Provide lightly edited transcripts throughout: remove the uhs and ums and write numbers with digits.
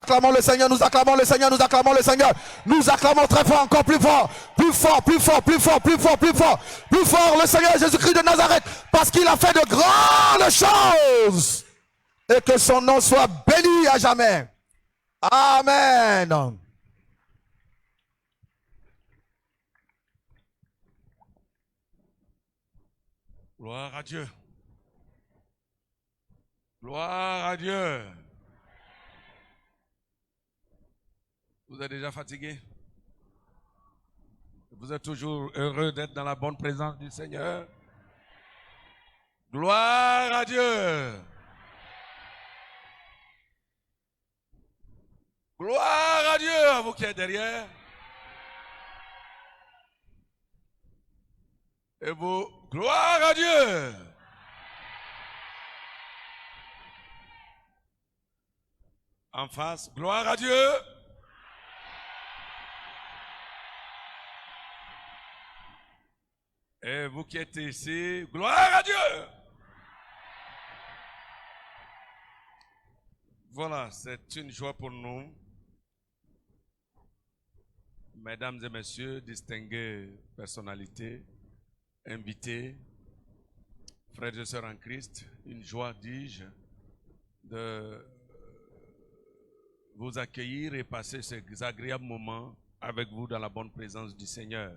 acclamons le Seigneur, nous acclamons le Seigneur, nous acclamons le Seigneur. Nous acclamons très fort, encore plus fort, plus fort, plus fort, plus fort, plus fort, plus fort, plus fort le Seigneur Jésus-Christ de Nazareth, parce qu'il a fait de grandes choses. Et que son nom soit béni à jamais. Amen. Gloire à Dieu. Gloire à Dieu. Vous êtes déjà fatigué? Vous êtes toujours heureux d'être dans la bonne présence du Seigneur? Gloire à Dieu. Gloire à Dieu, à vous qui êtes derrière. Et vous, gloire à Dieu. En face, gloire à Dieu. Et vous qui êtes ici, gloire à Dieu. Voilà, c'est une joie pour nous. Mesdames et messieurs, distinguées personnalités, invités, frères et sœurs en Christ, une joie, dis-je, de vous accueillir et passer ces agréables moments avec vous dans la bonne présence du Seigneur.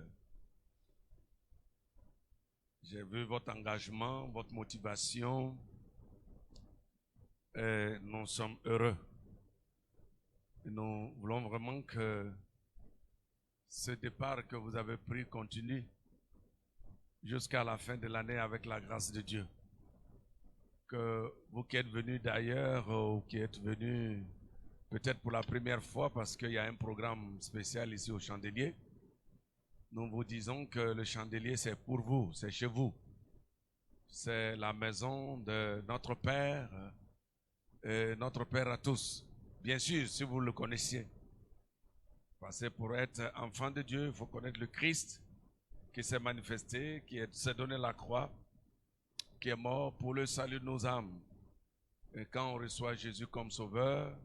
J'ai vu votre engagement, votre motivation, et nous sommes heureux. Et nous voulons vraiment que ce départ que vous avez pris continue jusqu'à la fin de l'année avec la grâce de Dieu. Que vous qui êtes venus d'ailleurs ou qui êtes venus peut-être pour la première fois parce qu'il y a un programme spécial ici au Chandelier, nous vous disons que le Chandelier c'est pour vous, c'est chez vous. C'est la maison de notre Père, et notre Père à tous. Bien sûr, si vous le connaissiez. Parce que pour être enfant de Dieu, il faut connaître le Christ qui s'est manifesté, qui s'est donné la croix, qui est mort pour le salut de nos âmes. Et quand on reçoit Jésus comme sauveur,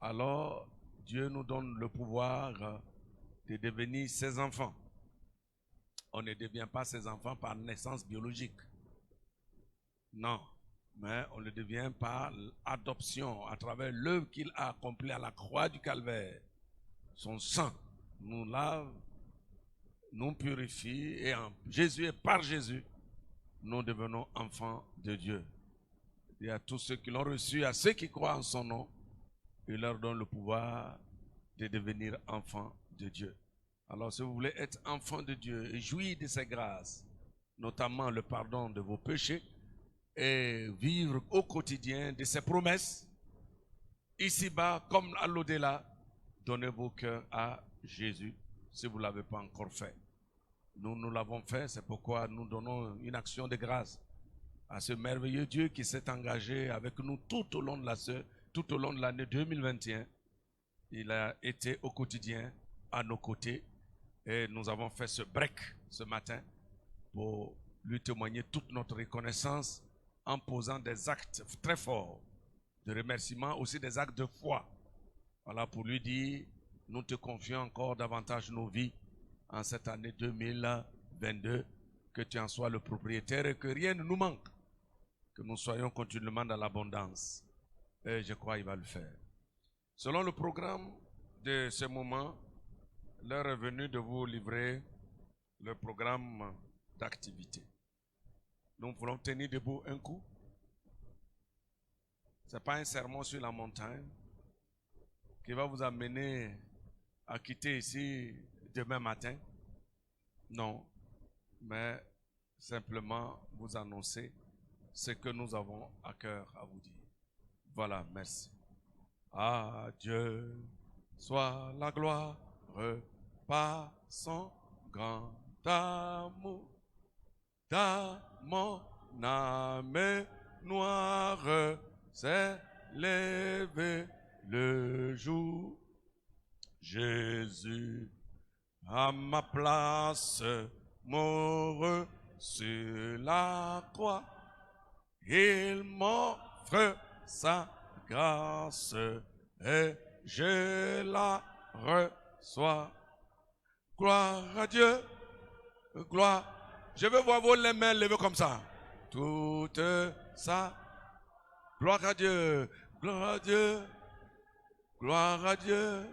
alors Dieu nous donne le pouvoir de devenir ses enfants. On ne devient pas ses enfants par naissance biologique. Non, mais on le devient par adoption à travers l'œuvre qu'il a accomplie à la croix du Calvaire. Son sang nous lave, nous purifie et en Jésus et par Jésus, nous devenons enfants de Dieu. Et à tous ceux qui l'ont reçu, à ceux qui croient en son nom, il leur donne le pouvoir de devenir enfants de Dieu. Alors si vous voulez être enfant de Dieu et jouir de ses grâces, notamment le pardon de vos péchés, et vivre au quotidien de ses promesses, ici-bas comme à l'au-delà, donnez vos cœurs à Jésus si vous ne l'avez pas encore fait. Nous l'avons fait, c'est pourquoi nous donnons une action de grâce à ce merveilleux Dieu qui s'est engagé avec nous tout au long de l'année 2021. Il a été au quotidien à nos côtés et nous avons fait ce break ce matin pour lui témoigner toute notre reconnaissance en posant des actes très forts de remerciement, aussi des actes de foi. Voilà, pour lui dire, nous te confions encore davantage nos vies en cette année 2022, que tu en sois le propriétaire et que rien ne nous manque, que nous soyons continuellement dans l'abondance. Et je crois qu'il va le faire. Selon le programme de ce moment, l'heure est venue de vous livrer le programme d'activité. Nous voulons tenir debout un coup. Ce n'est pas un sermon sur la montagne qui va vous amener à quitter ici demain matin. Non, mais simplement vous annoncer ce que nous avons à cœur à vous dire. Voilà, merci. À Dieu soit la gloire par son grand amour. Dans mon âme noire s'est levé le jour. Jésus à ma place mourut sur la croix. Il m'offre sa grâce et je la reçois. Gloire à Dieu, gloire. Je veux voir vos mains levées comme ça. Toute ça. Gloire à Dieu, gloire à Dieu, gloire à Dieu.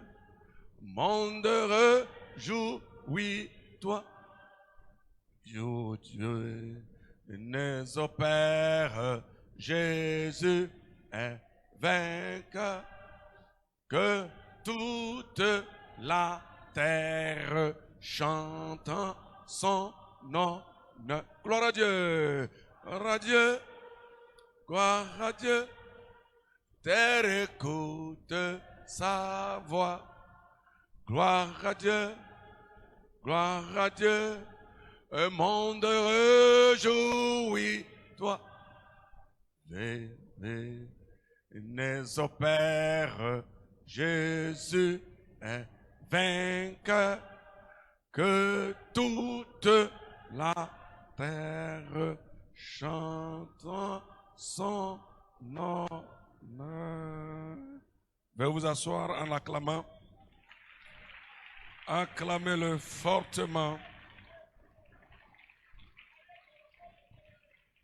Monde heureux, jouis-toi. Dieu nous opère, Jésus est vainqueur. Que toute la terre chante son nom. Gloire à Dieu, gloire à Dieu, gloire à Dieu. Terre écoute sa voix. Gloire à Dieu, gloire à Dieu. Un monde heureux, jouis-toi. Les opères, Jésus est vainqueur. Que toute la terre chante son nom. Veuillez vous asseoir en acclamant. Acclamez-le fortement.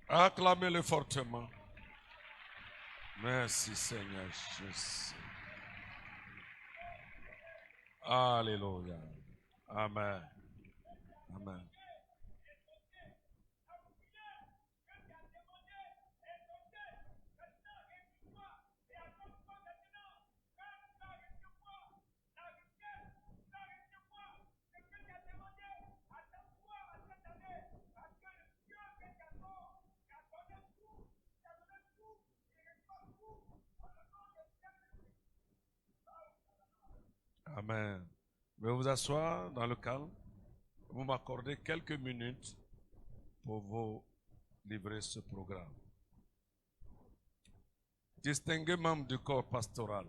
Acclamez-le fortement. Merci Seigneur Jésus. Alléluia. Amen. Amen. Amen. Veuillez vous asseoir dans le calme. Vous m'accordez quelques minutes pour vous livrer ce programme. Distingués membres du corps pastoral,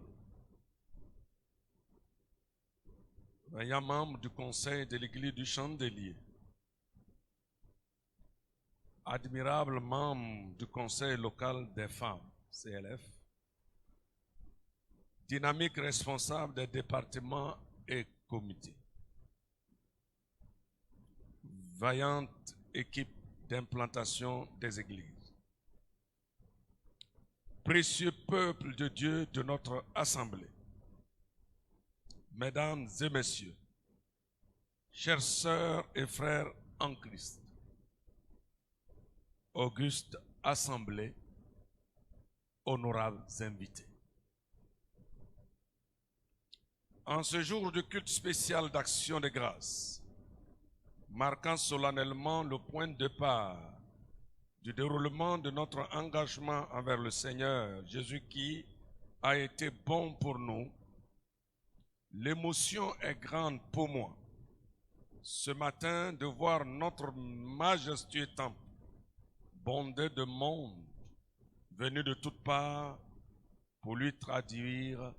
vaillants membres du conseil de l'église du Chandelier, admirables membres du conseil local des femmes, CLF, dynamique responsable des départements et comités. Vaillante équipe d'implantation des églises. Précieux peuple de Dieu de notre assemblée. Mesdames et messieurs, chères sœurs et frères en Christ, auguste assemblée, honorables invités. En ce jour de culte spécial d'action de grâce, marquant solennellement le point de départ du déroulement de notre engagement envers le Seigneur Jésus qui a été bon pour nous, l'émotion est grande pour moi ce matin de voir notre majestueux temple, bondé de monde, venu de toutes parts pour lui traduire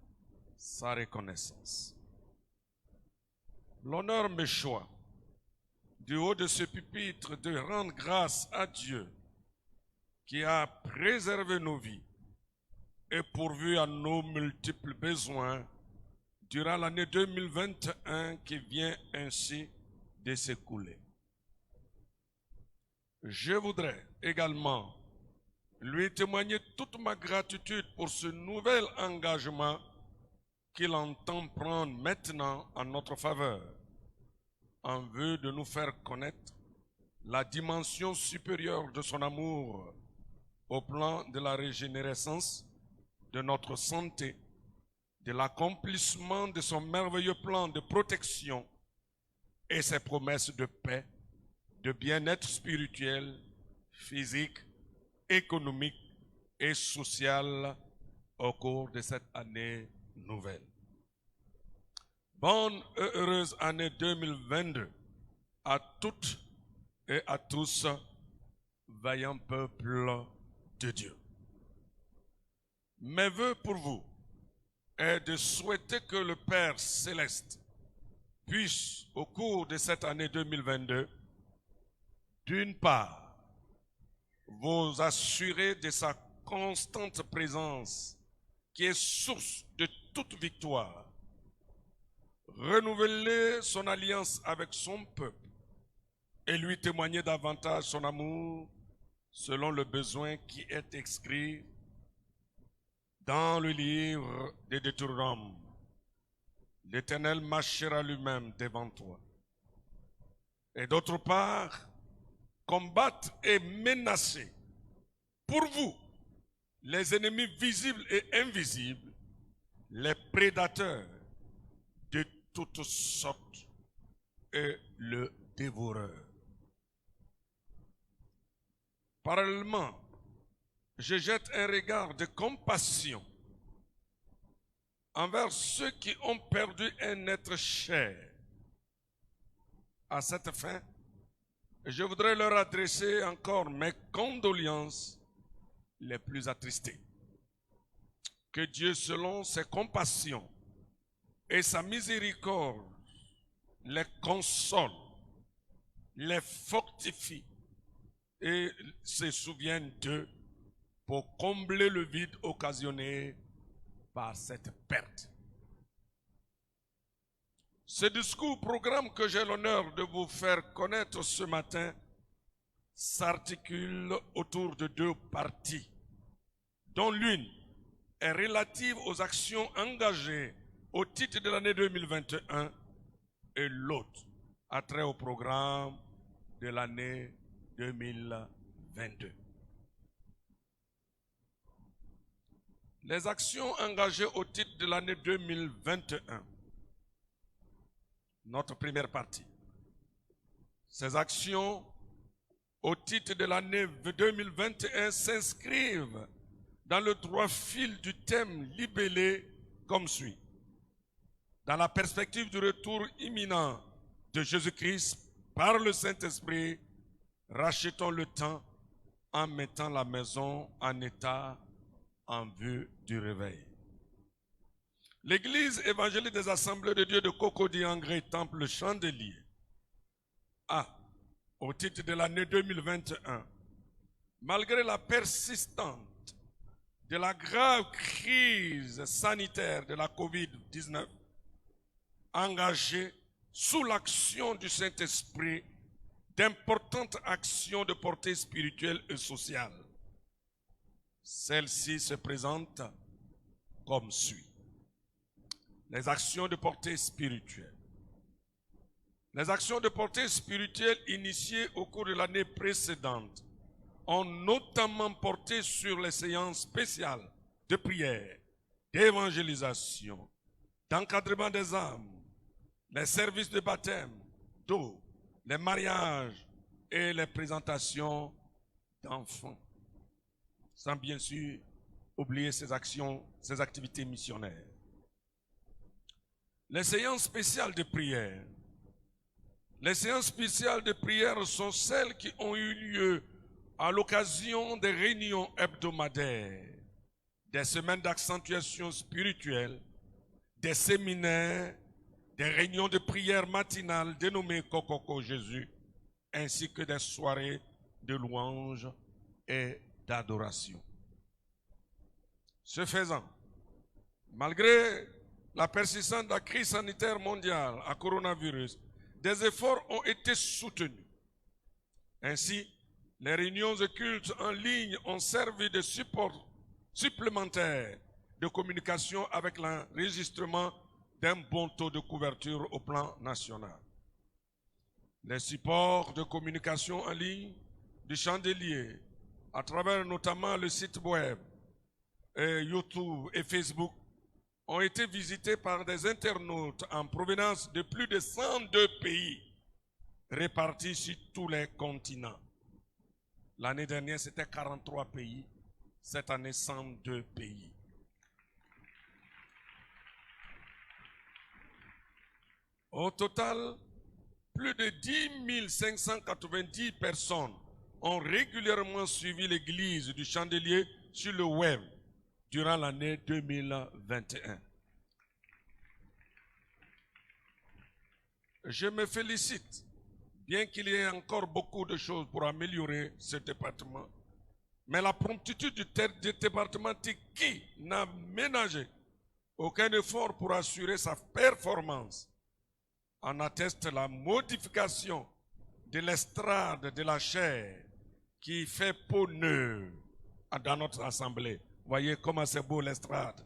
sa reconnaissance. L'honneur me choisit, du haut de ce pupitre, de rendre grâce à Dieu qui a préservé nos vies et pourvu à nos multiples besoins durant l'année 2021 qui vient ainsi de s'écouler. Je voudrais également lui témoigner toute ma gratitude pour ce nouvel engagement qu'il entend prendre maintenant en notre faveur, en vue de nous faire connaître la dimension supérieure de son amour au plan de la régénérescence de notre santé, de l'accomplissement de son merveilleux plan de protection et ses promesses de paix, de bien-être spirituel, physique, économique et social au cours de cette année nouvelle. Bonne et heureuse année 2022 à toutes et à tous, vaillant peuple de Dieu. Mes vœux pour vous est de souhaiter que le Père Céleste puisse, au cours de cette année 2022, d'une part, vous assurer de sa constante présence, qui est source de toute victoire, renouveler son alliance avec son peuple et lui témoigner davantage son amour selon le besoin qui est écrit dans le livre des Deutéronomes. L'Éternel marchera lui-même devant toi. Et d'autre part, combattre et menacer pour vous les ennemis visibles et invisibles, les prédateurs de toutes sortes et le dévoreur. Parallèlement, je jette un regard de compassion envers ceux qui ont perdu un être cher. À cette fin, je voudrais leur adresser encore mes condoléances les plus attristées. Que Dieu, selon ses compassions et sa miséricorde, les console, les fortifie et se souvienne d'eux pour combler le vide occasionné par cette perte. Ce discours programme que j'ai l'honneur de vous faire connaître ce matin s'articule autour de deux parties, dont l'une est relative aux actions engagées au titre de l'année 2021 et l'autre a trait au programme de l'année 2022. Les actions engagées au titre de l'année 2021, notre première partie. Ces actions au titre de l'année 2021 s'inscrivent dans le droit fil du thème libellé comme suit. Dans la perspective du retour imminent de Jésus-Christ par le Saint-Esprit, rachetons le temps en mettant la maison en état en vue du réveil. L'Église évangélique des Assemblées de Dieu de Cocody-Angré, Temple Chandelier, a, au titre de l'année 2021, malgré la persistante de la grave crise sanitaire de la COVID-19, engagé sous l'action du Saint-Esprit d'importantes actions de portée spirituelle et sociale. Celles-ci se présentent comme suit. Les actions de portée spirituelle. Les actions de portée spirituelle initiées au cours de l'année précédente ont notamment porté sur les séances spéciales de prière, d'évangélisation, d'encadrement des âmes, les services de baptême, d'eau, les mariages et les présentations d'enfants, sans bien sûr oublier ces actions, ces activités missionnaires. Les séances spéciales de prière. Les séances spéciales de prière sont celles qui ont eu lieu à l'occasion des réunions hebdomadaires, des semaines d'accentuation spirituelle, des séminaires, des réunions de prière matinales dénommées Kokoko Jésus, ainsi que des soirées de louange et d'adoration. Ce faisant, malgré la persistance de la crise sanitaire mondiale à coronavirus, des efforts ont été soutenus. Ainsi, les réunions de culte en ligne ont servi de support supplémentaire de communication avec l'enregistrement d'un bon taux de couverture au plan national. Les supports de communication en ligne du Chandelier, à travers notamment le site web, YouTube et Facebook, ont été visités par des internautes en provenance de plus de 102 pays répartis sur tous les continents. L'année dernière, c'était 43 pays. Cette année, 102 pays. Au total, plus de 10 590 personnes ont régulièrement suivi l'église du Chandelier sur le web durant l'année 2021. Je me félicite, bien qu'il y ait encore beaucoup de choses pour améliorer ce département, mais la promptitude du département qui n'a ménagé Aucun effort pour assurer sa performance. En atteste la modification de l'estrade de la chair qui fait peau neuve dans notre assemblée. Voyez comment c'est beau l'estrade.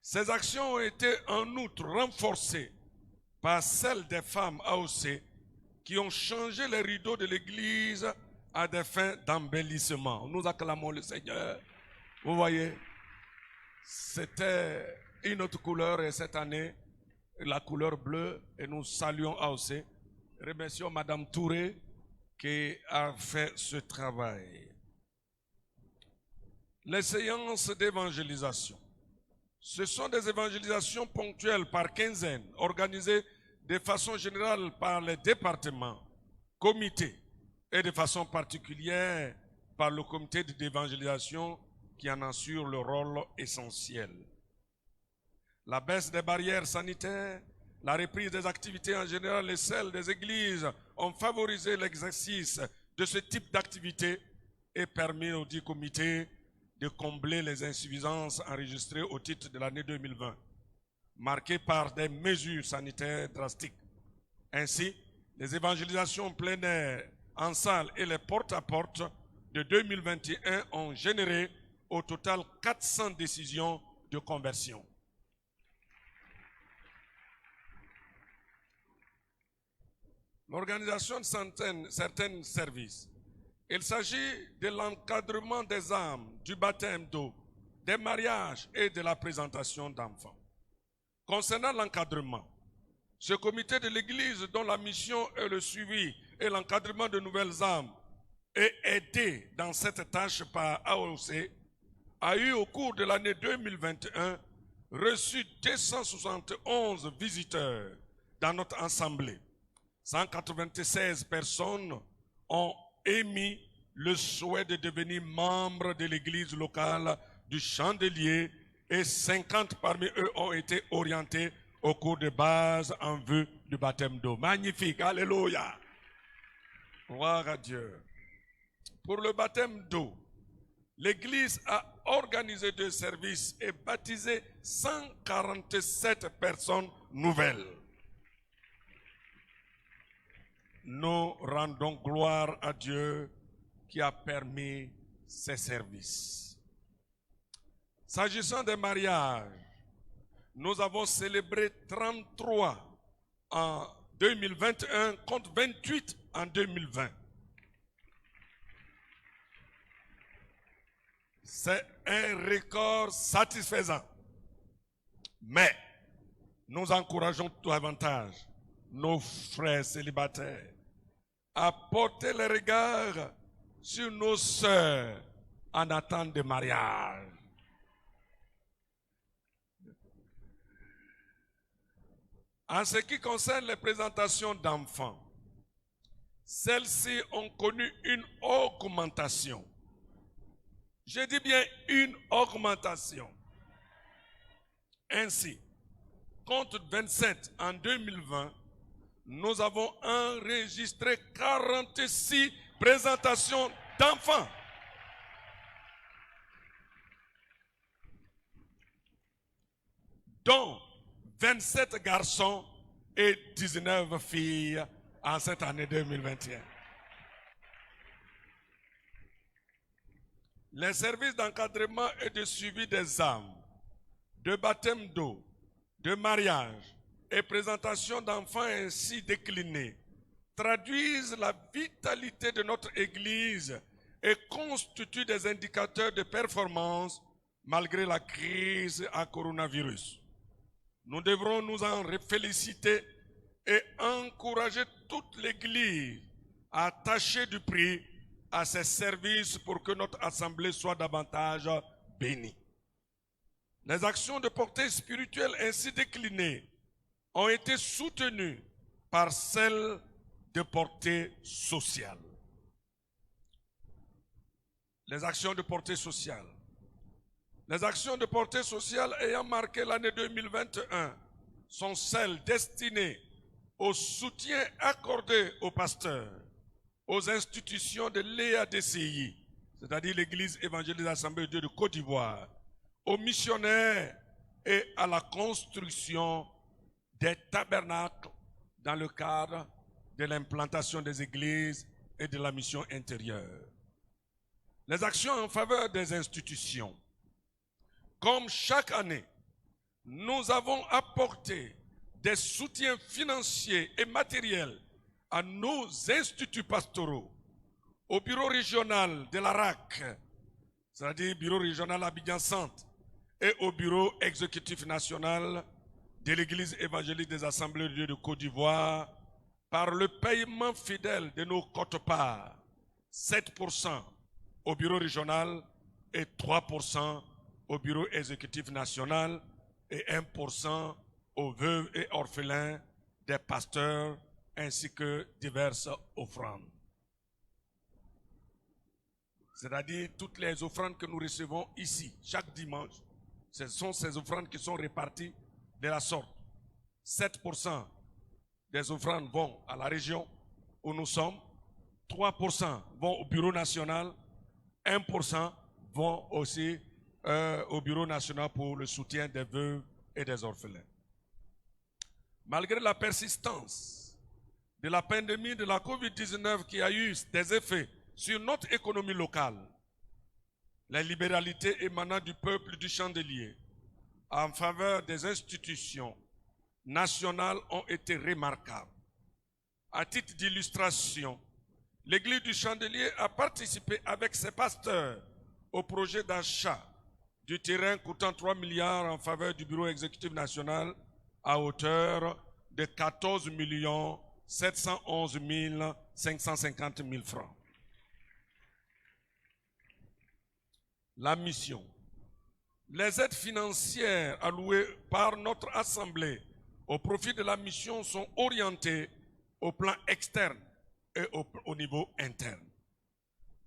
Ces actions ont été en outre renforcées par celles des femmes AOC qui ont changé les rideaux de l'église à des fins d'embellissement. Nous acclamons le Seigneur. Vous voyez, c'était une autre couleur et cette année, la couleur bleue, et nous saluons AOC. Remercions Madame Touré qui a fait ce travail. Les séances d'évangélisation. Ce sont des évangélisations ponctuelles par quinzaine, organisées de façon générale par les départements, comités, et de façon particulière par le comité d'évangélisation qui en assure le rôle essentiel. La baisse des barrières sanitaires, la reprise des activités en général et celle des églises ont favorisé l'exercice de ce type d'activité et permis au dit comité de combler les insuffisances enregistrées au titre de l'année 2020, marquées par des mesures sanitaires drastiques. Ainsi, les évangélisations plein air, en salle et les porte-à-porte de 2021 ont généré au total 400 décisions de conversion. L'organisation de certains services. Il s'agit de l'encadrement des âmes, du baptême d'eau, des mariages et de la présentation d'enfants. Concernant l'encadrement, ce comité de l'Église dont la mission est le suivi et l'encadrement de nouvelles âmes est aidé dans cette tâche par AOC, a eu au cours de l'année 2021 reçu 271 visiteurs dans notre assemblée. 196 personnes ont émis le souhait de devenir membres de l'église locale du Chandelier et 50 parmi eux ont été orientés au cours de base en vue du baptême d'eau. Magnifique, alléluia. Gloire à Dieu. Pour le baptême d'eau, l'église a organisé 2 services et baptisé 147 personnes nouvelles. Nous rendons gloire à Dieu qui a permis ces services. S'agissant des mariages, nous avons célébré 33 en 2021 contre 28 en 2020. C'est un record satisfaisant. Mais nous encourageons tout davantage nos frères célibataires à porter les regards sur nos sœurs en attente de mariage. En ce qui concerne les présentations d'enfants, celles-ci ont connu une augmentation. Je dis bien une augmentation. Ainsi, contre 27 en 2020, nous avons enregistré 46 présentations d'enfants. Dont 27 garçons et 19 filles en cette année 2021. Les services d'encadrement et de suivi des âmes, de baptême d'eau, de mariage et présentation d'enfants ainsi déclinés traduisent la vitalité de notre Église et constituent des indicateurs de performance malgré la crise à coronavirus. Nous devrons nous en féliciter et encourager toute l'Église à attacher du prix à ces services pour que notre assemblée soit davantage bénie. Les actions de portée spirituelle ainsi déclinées ont été soutenues par celles de portée sociale. Les actions de portée sociale. Les actions de portée sociale ayant marqué l'année 2021 sont celles destinées au soutien accordé aux pasteurs, aux institutions de l'EADCI, c'est-à-dire l'Église évangélique Assemblée de Dieu de Côte d'Ivoire, aux missionnaires et à la construction des tabernacles dans le cadre de l'implantation des églises et de la mission intérieure. Les actions en faveur des institutions. Comme chaque année, nous avons apporté des soutiens financiers et matériels à nos instituts pastoraux, au bureau régional de la RAC, c'est-à-dire bureau régional Abidjan Centre, et au bureau exécutif national de l'Église évangélique des Assemblées de Dieu de Côte d'Ivoire, par le paiement fidèle de nos quotes-parts, 7% au bureau régional et 3% au bureau exécutif national et 1% aux veuves et orphelins des pasteurs ainsi que diverses offrandes. C'est-à-dire toutes les offrandes que nous recevons ici, chaque dimanche, ce sont ces offrandes qui sont réparties de la sorte. 7% des offrandes vont à la région où nous sommes, 3% vont au bureau national, 1% vont aussi au bureau national pour le soutien des veuves et des orphelins. Malgré la persistance de la pandémie de la COVID-19 qui a eu des effets sur notre économie locale, les libéralités émanant du peuple du Chandelier en faveur des institutions nationales ont été remarquables. À titre d'illustration, l'Église du Chandelier a participé avec ses pasteurs au projet d'achat du terrain coûtant 3 milliards en faveur du Bureau exécutif national à hauteur de 14 711 550 000 francs. La mission. Les aides financières allouées par notre Assemblée au profit de la mission sont orientées au plan externe et au niveau interne.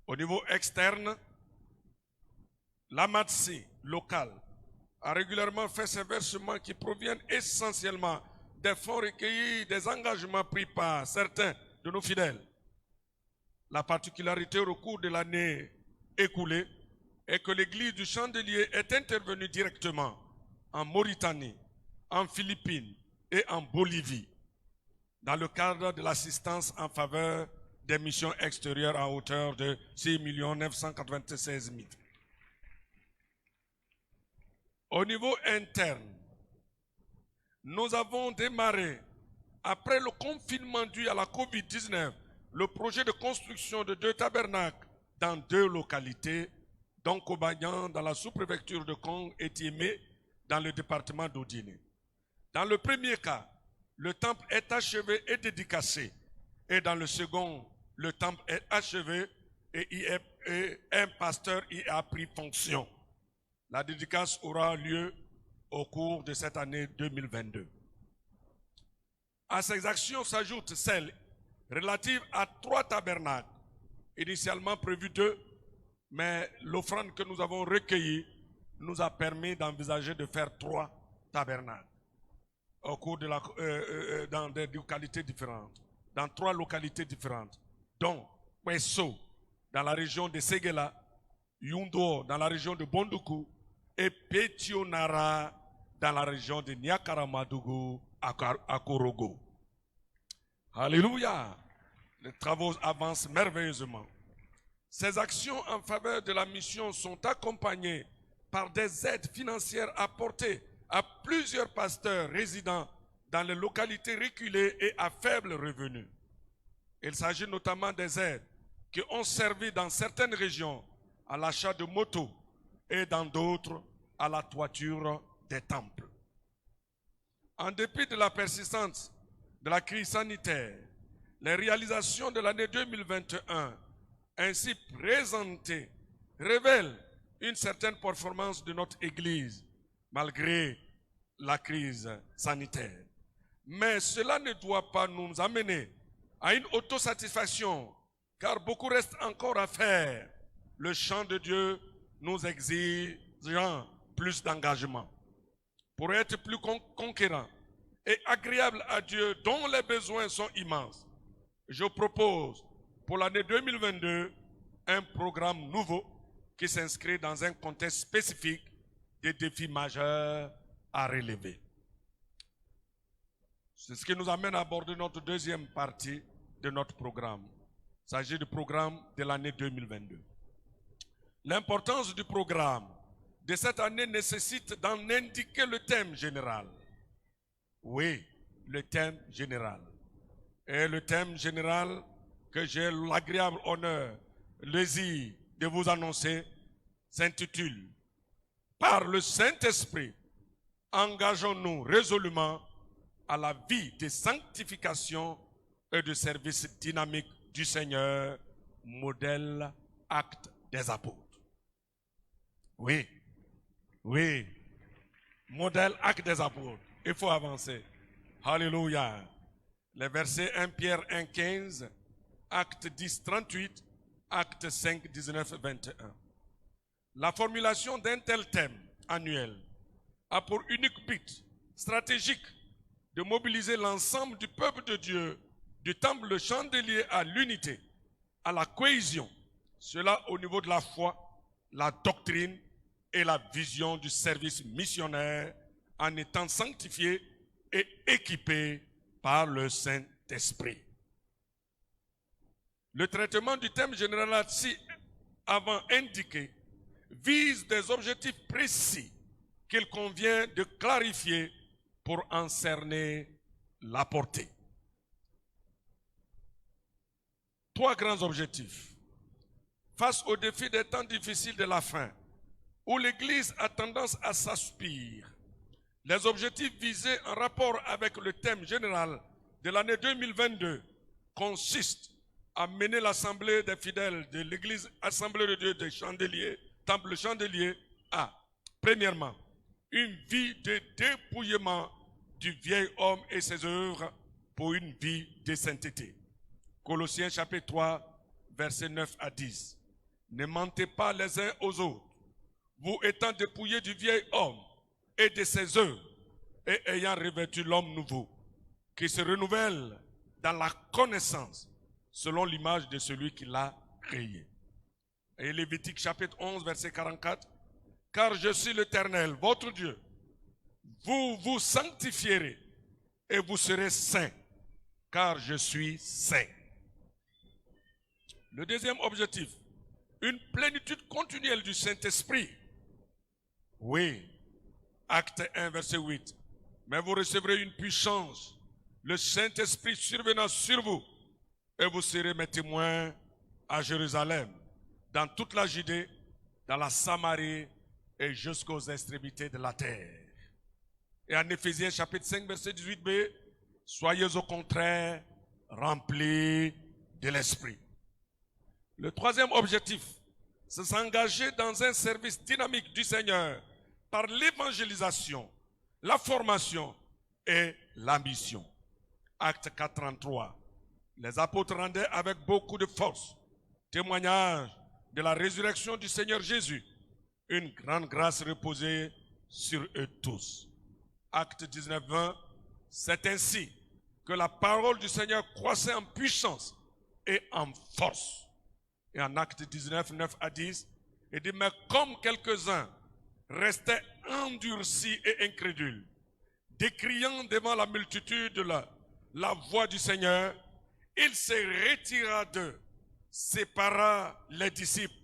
Au niveau externe, l'AMATSI locale a régulièrement fait ces versements qui proviennent essentiellement des fonds recueillis, des engagements pris par certains de nos fidèles. La particularité au cours de l'année écoulée est que l'Église du Chandelier est intervenue directement en Mauritanie, en Philippines et en Bolivie dans le cadre de l'assistance en faveur des missions extérieures à hauteur de 6 996 000. Au niveau interne, nous avons démarré, après le confinement dû à la COVID-19, le projet de construction de 2 tabernacles dans 2 localités, dont Kobanyan dans la sous-préfecture de Kong et Tiémé dans le département d'Odiné. Dans le premier cas, le temple est achevé et dédicacé. Et dans le second, le temple est achevé et un pasteur y a pris fonction. La dédicace aura lieu au cours de cette année 2022. À ces actions s'ajoutent celles relatives à 3 tabernacles, initialement prévues 2, mais l'offrande que nous avons recueillie nous a permis d'envisager de faire 3 tabernacles au cours de dans des localités différentes, dans 3 localités différentes, dont Kweso dans la région de Séguéla, Yundo dans la région de Bondoukou et Petionara dans la région de Niakaramadougou à Korogo. Alléluia! Les travaux avancent merveilleusement. Ces actions en faveur de la mission sont accompagnées par des aides financières apportées à plusieurs pasteurs résidant dans les localités reculées et à faible revenu. Il s'agit notamment des aides qui ont servi dans certaines régions à l'achat de motos et dans d'autres à la toiture des temples. En dépit de la persistance de la crise sanitaire, les réalisations de l'année 2021 ainsi présentées révèlent une certaine performance de notre Église malgré la crise sanitaire. Mais cela ne doit pas nous amener à une autosatisfaction, car beaucoup reste encore à faire. Le chant de Dieu nous exige plus d'engagement. Pour être plus conquérant et agréable à Dieu, dont les besoins sont immenses, je propose pour l'année 2022 un programme nouveau qui s'inscrit dans un contexte spécifique des défis majeurs à relever. C'est ce qui nous amène à aborder notre deuxième partie de notre programme. Il s'agit du programme de l'année 2022. L'importance du programme de cette année nécessite d'en indiquer le thème général. Oui, le thème général. Et le thème général que j'ai l'agréable honneur, le plaisir de vous annoncer s'intitule « Par le Saint-Esprit, engageons-nous résolument à la vie de sanctification et de service dynamique du Seigneur, modèle acte des apôtres. » Oui, oui, modèle acte des apôtres. Il faut avancer. Alléluia. Les versets 1 Pierre 1, 15, acte 10, 38, acte 5, 19, 21. La formulation d'un tel thème annuel a pour unique but stratégique de mobiliser l'ensemble du peuple de Dieu, du temple de chandelier à l'unité, à la cohésion, cela au niveau de la foi, la doctrine et la vision du service missionnaire en étant sanctifiés et équipés par le Saint-Esprit. Le traitement du thème général ci avant indiqué vise des objectifs précis qu'il convient de clarifier pour en cerner la portée. 3 grands objectifs. Face aux défis des temps difficiles de la fin, où l'Église a tendance à s'aspire, les objectifs visés en rapport avec le thème général de l'année 2022 consistent à mener l'assemblée des fidèles de l'Église Assemblée de Dieu des Chandeliers, Temple Chandelier, à, premièrement, une vie de dépouillement du vieil homme et ses œuvres pour une vie de sainteté. Colossiens chapitre 3, versets 9 à 10. Ne mentez pas les uns aux autres, vous étant dépouillés du vieil homme et de ses œuvres, et ayant revêtu l'homme nouveau, qui se renouvelle dans la connaissance, selon l'image de celui qui l'a créé. Et Lévitique chapitre 11, verset 44, « Car je suis l'Éternel, votre Dieu, vous vous sanctifierez, et vous serez saints, car je suis saint. » Le deuxième objectif, une plénitude continuelle du Saint-Esprit. Oui, acte 1, verset 8. Mais vous recevrez une puissance, le Saint-Esprit survenant sur vous, et vous serez mes témoins à Jérusalem, dans toute la Judée, dans la Samarie et jusqu'aux extrémités de la terre. Et en Éphésiens chapitre 5, verset 18b, soyez au contraire remplis de l'Esprit. Le troisième objectif, c'est s'engager dans un service dynamique du Seigneur par l'évangélisation, la formation et l'ambition. Acte 4:33. Les apôtres rendaient avec beaucoup de force témoignage de la résurrection du Seigneur Jésus. Une grande grâce reposait sur eux tous. Acte 19:20. C'est ainsi que la parole du Seigneur croissait en puissance et en force. Et en Acte 19, 9 à 10, il dit, mais comme quelques-uns restaient endurcis et incrédules, décriant devant la multitude la voix du Seigneur, il se retira d'eux, sépara les disciples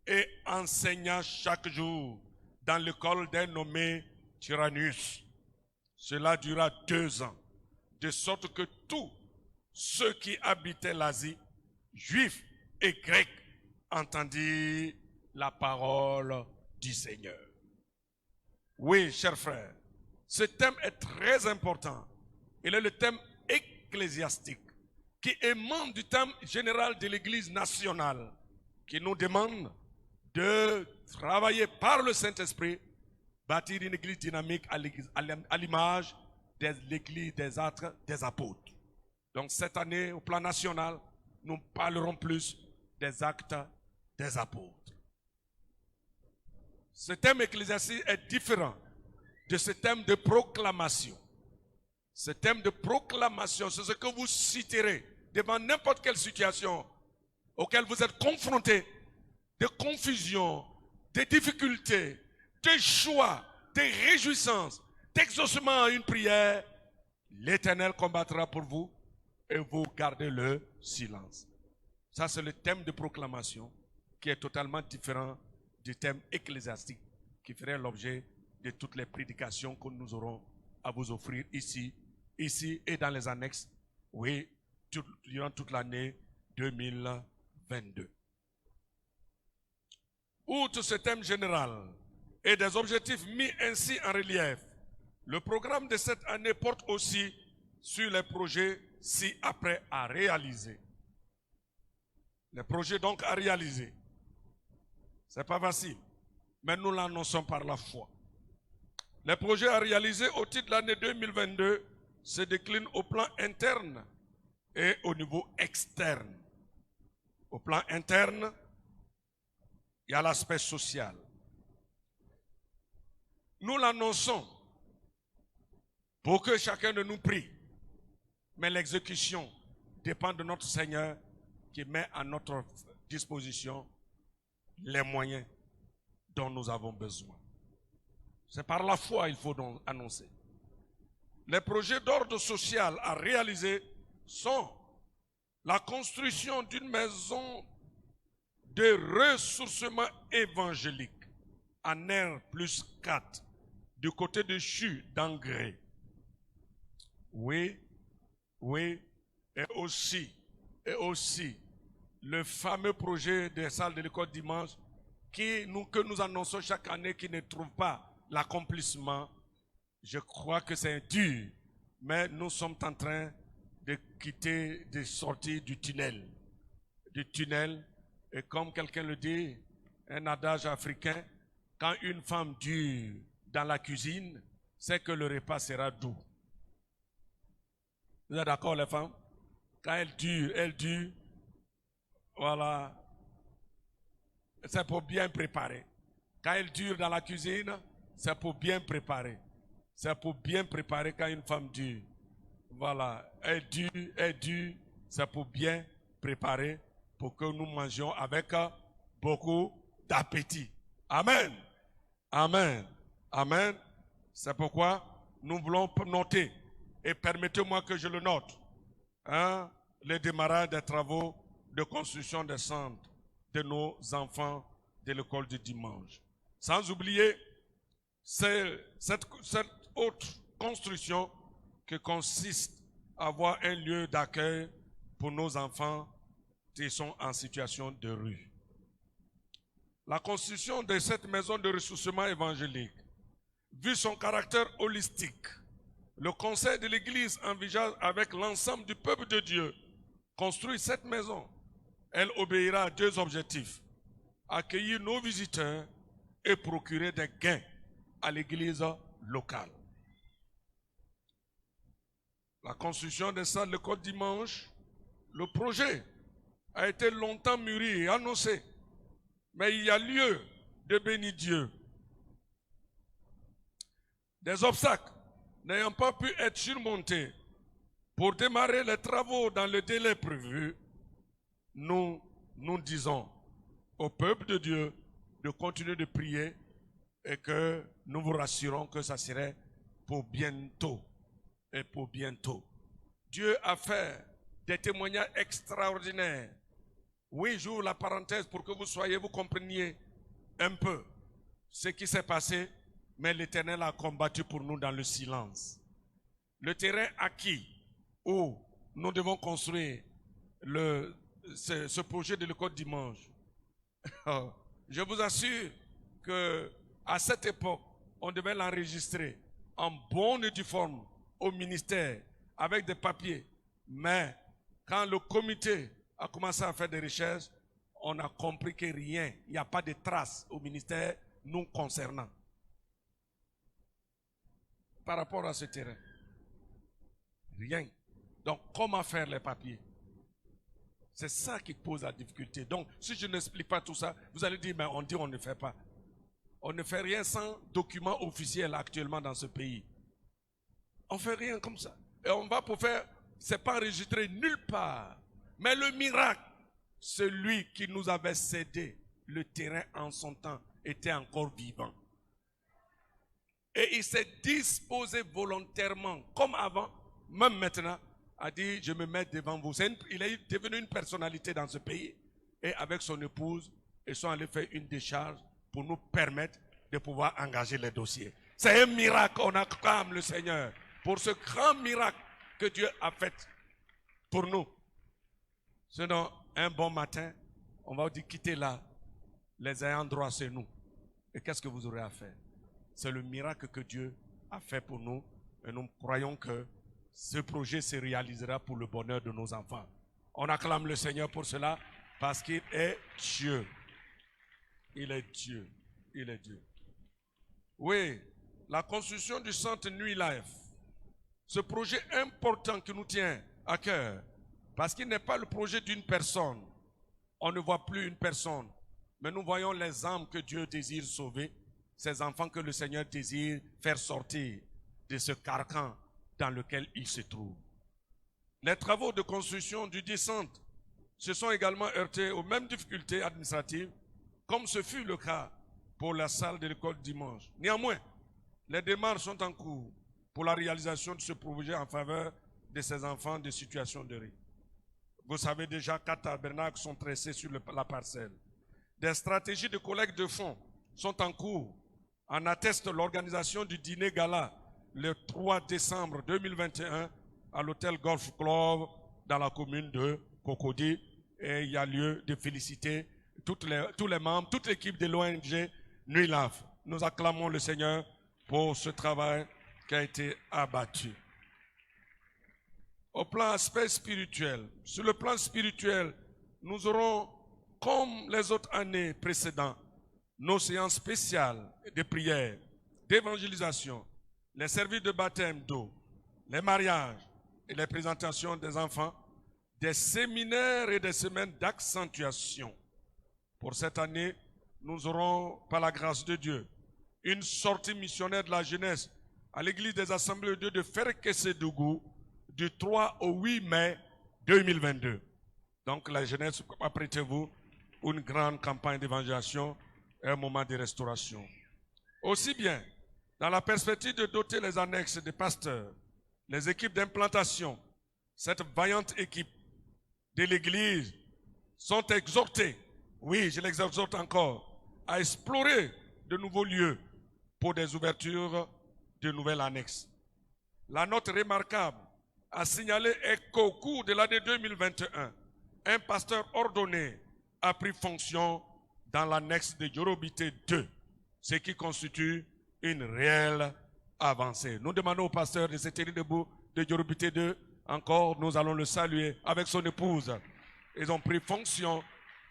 et enseigna chaque jour dans l'école d'un nommé Tyrannus. Cela dura 2 ans, de sorte que tous ceux qui habitaient l'Asie, juifs et grecs, entendirent la parole du Seigneur. Oui, chers frères, ce thème est très important. Il est le thème ecclésiastique qui émane du thème général de l'Église nationale, qui nous demande de travailler par le Saint-Esprit, bâtir une Église dynamique à l'image de l'Église des actes des apôtres. Donc cette année, au plan national, nous parlerons plus des actes des apôtres. Ce thème ecclésiastique est différent de ce thème de proclamation. Ce thème de proclamation, c'est ce que vous citerez devant n'importe quelle situation auquel vous êtes confrontés, de confusion, de difficultés, de joie, de réjouissance, d'exaucement à une prière, l'Éternel combattra pour vous et vous gardez le silence. Ça, c'est le thème de proclamation qui est totalement différent du thème ecclésiastique qui ferait l'objet de toutes les prédications que nous aurons à vous offrir ici et dans les annexes, oui, durant toute l'année 2022. Outre ce thème général et des objectifs mis ainsi en relief, le programme de cette année porte aussi sur les projets ci-après à réaliser. Les projets donc à réaliser. Ce n'est pas facile, mais nous l'annonçons par la foi. Les projets à réaliser au titre de l'année 2022 se déclinent au plan interne et au niveau externe. Au plan interne, il y a l'aspect social. Nous l'annonçons pour que chacun de nous prie, mais l'exécution dépend de notre Seigneur qui met à notre disposition les moyens dont nous avons besoin. C'est par la foi qu'il faut donc annoncer. Les projets d'ordre social à réaliser sont la construction d'une maison de ressourcement évangélique en R+4 du côté de Chu d'Angré. Oui, et aussi le fameux projet des salles de l'école dimanche que nous annonçons chaque année qui ne trouve pas l'accomplissement. Je crois que c'est dur, mais nous sommes en train de sortir du tunnel. Et comme quelqu'un le dit, un adage africain, quand une femme dure dans la cuisine, c'est que le repas sera doux. Vous êtes d'accord les femmes? Quand elle dure, voilà, c'est pour bien préparer. Quand elle dure dans la cuisine, c'est pour bien préparer. C'est pour bien préparer quand une femme dure. Voilà, elle dure, c'est pour bien préparer, pour que nous mangions avec beaucoup d'appétit. Amen. Amen. Amen. C'est pourquoi nous voulons noter, et permettez-moi que je le note, le démarrage des travaux de construction des centres de nos enfants de l'école du dimanche. Sans oublier cette autre construction qui consiste à avoir un lieu d'accueil pour nos enfants qui sont en situation de rue. La construction de cette maison de ressourcement évangélique, vu son caractère holistique, le conseil de l'Église envisage avec l'ensemble du peuple de Dieu construire cette maison. Elle obéira à deux objectifs: accueillir nos visiteurs et procurer des gains à l'Église locale. La construction des salles de l'école dimanche, le projet a été longtemps mûri et annoncé, mais il y a lieu de bénir Dieu. Des obstacles n'ayant pas pu être surmontés pour démarrer les travaux dans le délai prévu, nous disons au peuple de Dieu de continuer de prier et que nous vous rassurons que ça serait pour bientôt et pour bientôt. Dieu a fait des témoignages extraordinaires. Oui, j'ouvre la parenthèse pour que vous compreniez un peu ce qui s'est passé, mais l'Éternel a combattu pour nous dans le silence. Le terrain acquis où nous devons construire ce projet de l'école dimanche, je vous assure qu'à cette époque, on devait l'enregistrer en bonne et due forme au ministère avec des papiers. Mais quand le comité a commencé à faire des recherches, on a compris que rien, il n'y a pas de traces au ministère nous concernant par rapport à ce terrain. Rien. Donc, comment faire les papiers? C'est ça qui pose la difficulté. Donc, si je n'explique pas tout ça, vous allez dire, mais on dit on ne fait pas. On ne fait rien sans document officiel actuellement dans ce pays. On ne fait rien comme ça. Et on va pour faire, c'est pas enregistré nulle part. Mais le miracle, celui qui nous avait cédé le terrain en son temps, était encore vivant. Et il s'est disposé volontairement, comme avant, même maintenant, a dit, je me mets devant vous. Il est devenu une personnalité dans ce pays. Et avec son épouse, ils sont allés faire une décharge pour nous permettre de pouvoir engager les dossiers. C'est un miracle, on acclame le Seigneur pour ce grand miracle que Dieu a fait pour nous. Sinon, un bon matin, on va vous dire, quittez là, les ayants droit, c'est nous. Et qu'est-ce que vous aurez à faire? C'est le miracle que Dieu a fait pour nous. Et nous croyons que ce projet se réalisera pour le bonheur de nos enfants. On acclame le Seigneur pour cela parce qu'il est Dieu. Il est Dieu. Il est Dieu. Oui, la construction du centre Nuit Life. Ce projet important qui nous tient à cœur. Parce qu'il n'est pas le projet d'une personne. On ne voit plus une personne. Mais nous voyons les âmes que Dieu désire sauver. Ces enfants que le Seigneur désire faire sortir de ce carcan dans lequel ils se trouvent. Les travaux de construction du dit centre se sont également heurtés aux mêmes difficultés administratives, comme ce fut le cas pour la salle de l'école dimanche. Néanmoins, les démarches sont en cours pour la réalisation de ce projet en faveur de ces enfants de situation de rue. Vous savez déjà, 4 tabernacles sont tressés sur la parcelle. Des stratégies de collecte de fonds sont en cours. En atteste l'organisation du dîner gala le 3 décembre 2021 à l'hôtel Golf Club dans la commune de Cocody. Et il y a lieu de féliciter tous les membres, toute l'équipe de l'ONG Nuit Life. Nous acclamons le Seigneur pour ce travail qui a été abattu. Au plan aspect spirituel, sur le plan spirituel, nous aurons, comme les autres années précédentes, nos séances spéciales de prière, d'évangélisation, les services de baptême d'eau, les mariages et les présentations des enfants, des séminaires et des semaines d'accentuation. Pour cette année, nous aurons, par la grâce de Dieu, une sortie missionnaire de la jeunesse à l'église des Assemblées de Dieu de Ferkesedougou du 3 au 8 mai 2022. Donc la jeunesse, apprêtez-vous, une grande campagne d'évangélisation et un moment de restauration. Aussi bien, dans la perspective de doter les annexes des pasteurs, les équipes d'implantation, cette vaillante équipe de l'Église sont exhortées, oui, je les exhorte encore, à explorer de nouveaux lieux pour des ouvertures de nouvelles annexes. La note remarquable a signalé est qu'au cours de l'année 2021, un pasteur ordonné a pris fonction dans l'annexe de Yorobité 2, ce qui constitue une réelle avancée. Nous demandons au pasteur de se tenir debout de Yorobité 2. Encore, nous allons le saluer avec son épouse. Ils ont pris fonction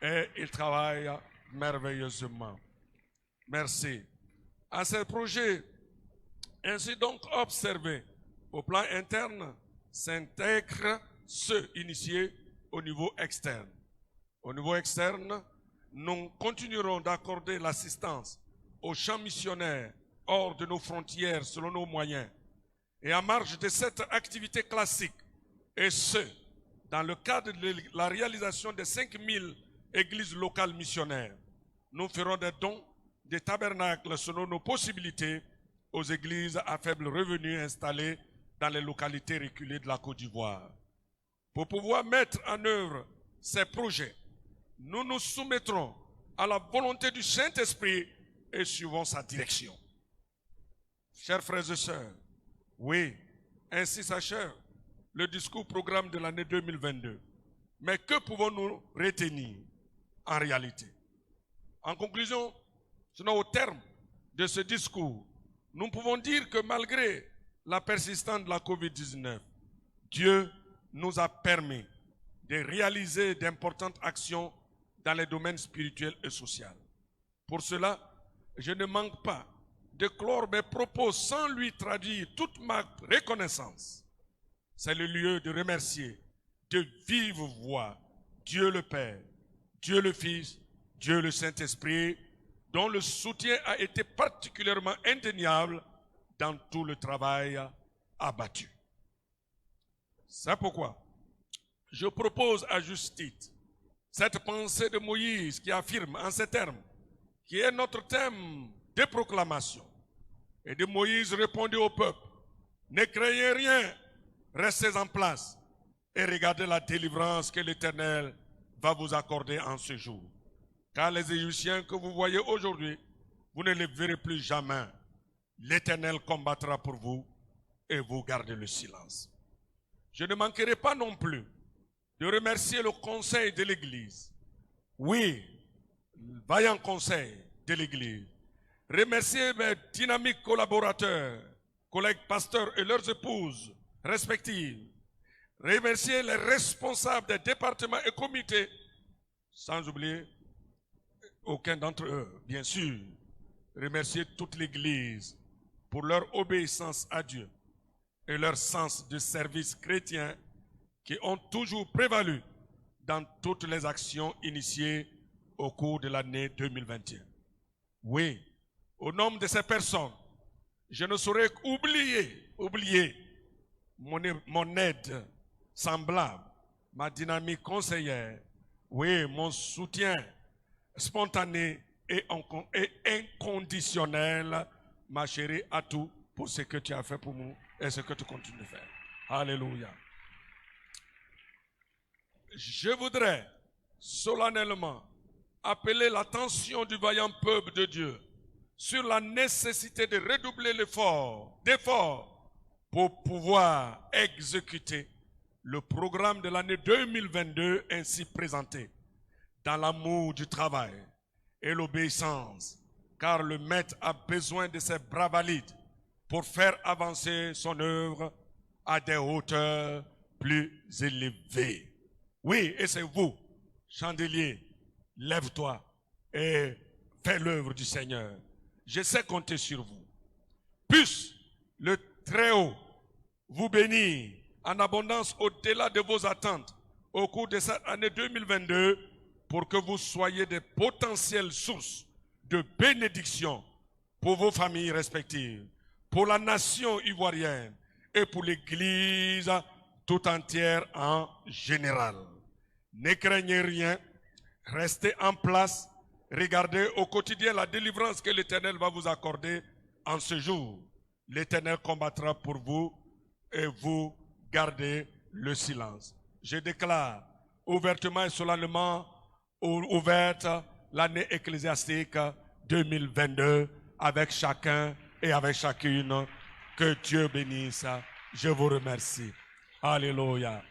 et ils travaillent merveilleusement. Merci. À ce projet, ainsi donc observé, au plan interne, s'intègrent ceux initiés au niveau externe. Au niveau externe, nous continuerons d'accorder l'assistance aux champs missionnaires hors de nos frontières selon nos moyens. Et en marge de cette activité classique, et ce, dans le cadre de la réalisation des 5000 églises locales missionnaires, nous ferons des dons des tabernacles selon nos possibilités aux églises à faible revenu installées dans les localités reculées de la Côte d'Ivoire. Pour pouvoir mettre en œuvre ces projets, nous nous soumettrons à la volonté du Saint-Esprit et suivons sa direction. Chers frères et sœurs, oui, ainsi s'achève le discours programme de l'année 2022. Mais que pouvons-nous retenir en réalité? En conclusion, sinon au terme de ce discours, nous pouvons dire que malgré la persistance de la COVID-19, Dieu nous a permis de réaliser d'importantes actions dans les domaines spirituels et sociaux. Pour cela, je ne manque pas de clore mes propos sans lui traduire toute ma reconnaissance. C'est le lieu de remercier de vive voix Dieu le Père, Dieu le Fils, Dieu le Saint-Esprit, dont le soutien a été particulièrement indéniable dans tout le travail abattu. C'est pourquoi je propose à juste titre cette pensée de Moïse qui affirme en ces termes, qui est notre thème de proclamation. Et de Moïse répondit au peuple, ne craignez rien, restez en place et regardez la délivrance que l'Éternel va vous accorder en ce jour. Car les Égyptiens que vous voyez aujourd'hui, vous ne les verrez plus jamais. L'Éternel combattra pour vous et vous gardez le silence. Je ne manquerai pas non plus de remercier le conseil de l'Église. Oui, le vaillant conseil de l'Église. Remercier mes dynamiques collaborateurs, collègues pasteurs et leurs épouses respectives. Remercier les responsables des départements et comités, sans oublier aucun d'entre eux, bien sûr. Remercier toute l'Église pour leur obéissance à Dieu et leur sens de service chrétien qui ont toujours prévalu dans toutes les actions initiées au cours de l'année 2021. Oui, au nom de ces personnes, je ne saurais oublier mon aide semblable, ma dynamique conseillère, oui, mon soutien spontané et inconditionnel, ma chérie, à tout pour ce que tu as fait pour nous et ce que tu continues de faire. Alléluia. Je voudrais solennellement appeler l'attention du vaillant peuple de Dieu sur la nécessité de redoubler d'efforts pour pouvoir exécuter le programme de l'année 2022 ainsi présenté dans l'amour du travail et l'obéissance, car le maître a besoin de ses bras valides pour faire avancer son œuvre à des hauteurs plus élevées. Oui, et c'est vous, chandelier, lève-toi et fais l'œuvre du Seigneur. Je sais compter sur vous. Puisse le Très-Haut vous bénir en abondance au-delà de vos attentes au cours de cette année 2022 pour que vous soyez des potentielles sources de bénédiction pour vos familles respectives, pour la nation ivoirienne et pour l'Église tout entière en général. Ne craignez rien, restez en place, regardez au quotidien la délivrance que l'Éternel va vous accorder en ce jour. L'Éternel combattra pour vous et vous gardez le silence. Je déclare ouvertement et solennellement ouverte l'année ecclésiastique 2022 avec chacun et avec chacune. Que Dieu bénisse. Je vous remercie. Alléluia.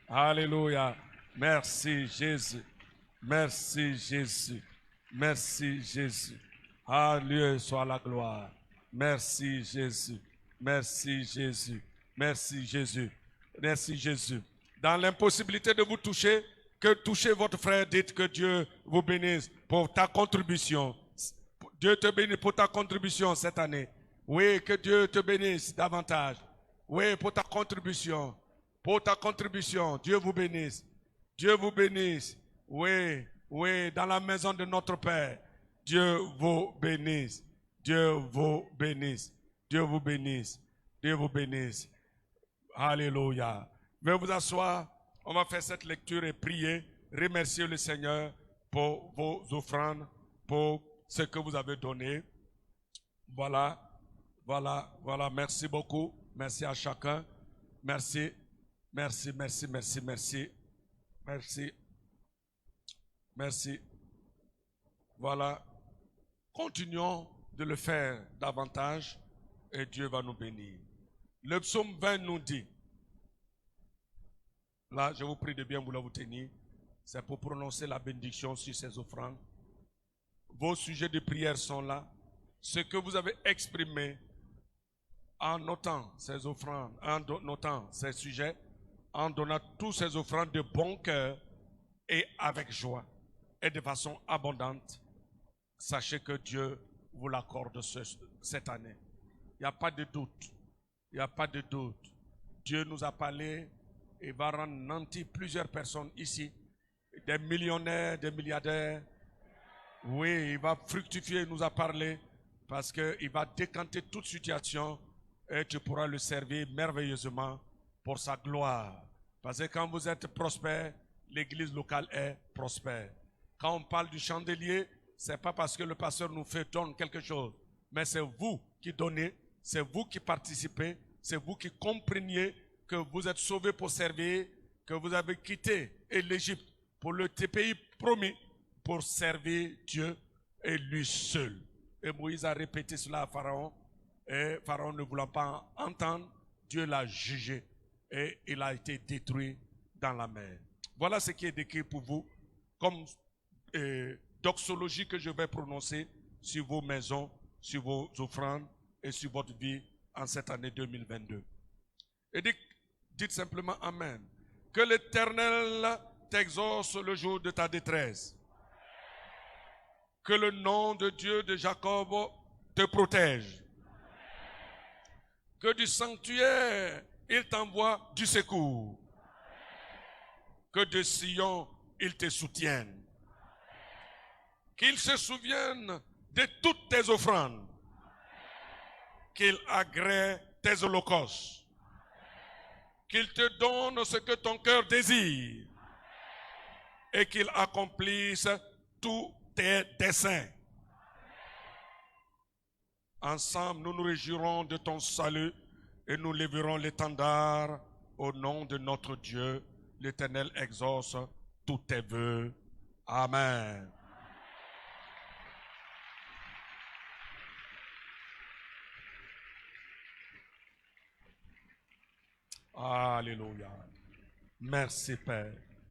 Alléluia. Merci Jésus. Merci Jésus. Merci Jésus. À Dieu soit la gloire. Merci Jésus. Merci Jésus. Merci Jésus. Merci Jésus. Dans l'impossibilité de vous toucher, que touchez votre frère, dites que Dieu vous bénisse pour ta contribution. Dieu te bénisse pour ta contribution cette année. Oui, que Dieu te bénisse davantage. Oui, pour ta contribution. Pour ta contribution. Dieu vous bénisse. Dieu vous bénisse. Oui, oui, dans la maison de notre Père. Dieu vous bénisse. Dieu vous bénisse. Dieu vous bénisse. Dieu vous bénisse. Alléluia. Veuillez vous asseoir. On va faire cette lecture et prier. Remercier le Seigneur pour vos offrandes, pour ce que vous avez donné. Voilà. Voilà, voilà. Merci beaucoup. Merci à chacun. Merci. Merci, merci, merci, merci. Merci. Merci. Voilà. Continuons de le faire davantage et Dieu va nous bénir. Le psaume 20 nous dit, là je vous prie de bien vouloir vous tenir, c'est pour prononcer la bénédiction sur ces offrandes. Vos sujets de prière sont là. Ce que vous avez exprimé en notant ces offrandes, en notant ces sujets, en donnant tous ces offrandes de bon cœur et avec joie et de façon abondante, sachez que Dieu vous l'accorde cette année. Il n'y a pas de doute. Il n'y a pas de doute. Dieu nous a parlé et va rendre nanti plusieurs personnes ici, des millionnaires, des milliardaires. Oui, il va fructifier, il nous a parlé, parce qu'il va décanter toute situation et tu pourras le servir merveilleusement pour sa gloire. Parce que quand vous êtes prospère, l'église locale est prospère. Quand on parle du chandelier, ce n'est pas parce que le pasteur nous donne quelque chose, mais c'est vous qui donnez c'est vous qui participez, c'est vous qui compreniez que vous êtes sauvés pour servir, que vous avez quitté l'Égypte pour le pays promis, pour servir Dieu et lui seul. Et Moïse a répété cela à Pharaon, et Pharaon ne voulant pas entendre, Dieu l'a jugé et il a été détruit dans la mer. Voilà ce qui est décrit pour vous comme doxologie que je vais prononcer sur vos maisons, sur vos offrandes et sur votre vie en cette année 2022. Et dites simplement Amen. Que l'Éternel t'exauce le jour de ta détresse. Que le nom de Dieu de Jacob te protège. Que du sanctuaire, il t'envoie du secours. Que de Sion, il te soutienne. Qu'il se souvienne de toutes tes offrandes. Qu'il agrée tes holocaustes. Qu'il te donne ce que ton cœur désire. Et qu'il accomplisse tous tes desseins. Ensemble, nous nous réjouirons de ton salut et nous lèverons l'étendard au nom de notre Dieu. L'Éternel exauce tous tes vœux. Amen. Alléluia. Merci, Père.